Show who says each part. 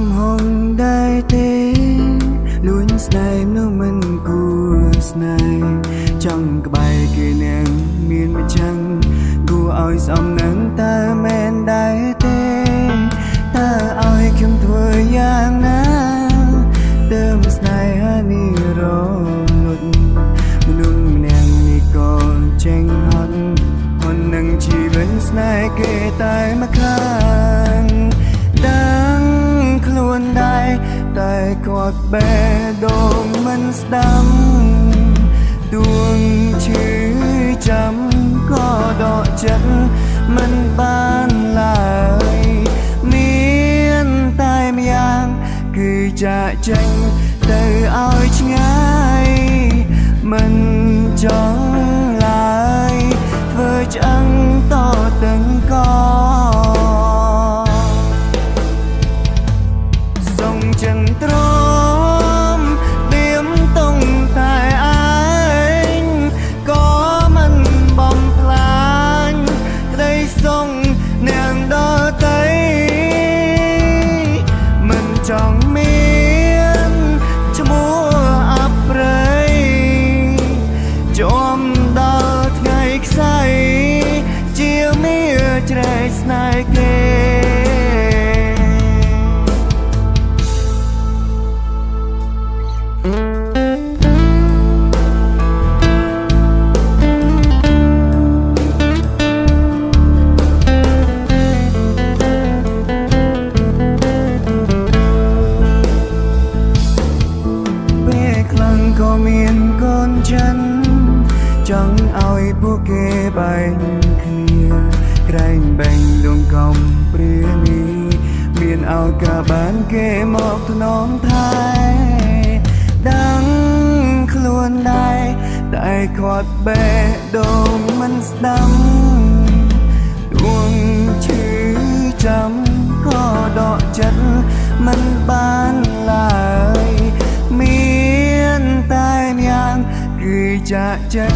Speaker 1: កំហុសដែរទេលួញស្នេហ៍នោះមិនគួរស្នេហ៍ចង់ក្បែរគេនាងមានមិនចឹងគួរឲ្យស្អប់នឹងតើមែនដែរទេតើឲ្យខ្ញុំធ្វើយ៉ាងណាទើបស្នេហានេះរលត់មនុស្សម្នាក់នេះក៏ចេញហត់ហ៊ុននឹងជីវិតស្នេហ៍គេតែម្ខាងដឹងខ្លួនដែរតែគាត់បេះដូងមិនស្ដាំដួងឈឺចាំក៏ដកចិត្តមិនបានឡើយមានតែម្យ៉ាងគឺចាកចេញទៅឲ្យឆ្ងាយមិនចង់ឡើយធ្វើឆ្អឹងតទាំងកส่งចិនទ្រាំព្រៀមតុងតែឯងក៏មិនបំផ្លាញក្តីសុងនាងដទៃមិនចង់មានឈ្មោះអប្រិយជាប់ដល់ថ្ងៃខ្សែជាមាជ្រែកស្នេហ៍គេក៏មានកូនចិនចង់ឲ្យពួកគេបែងគ្នាក្រែងបែងដួងកំព្រានេះមានឱកាសបានគេមកថ្នមថែដឹងខ្លួនដែរតែគាត់បេះដូងមិនស្ដាំដួងឈឺចាំក៏ដកចិត្តមិនបានឡើយមានតែម្យ៉ាងគឺចាកចេញ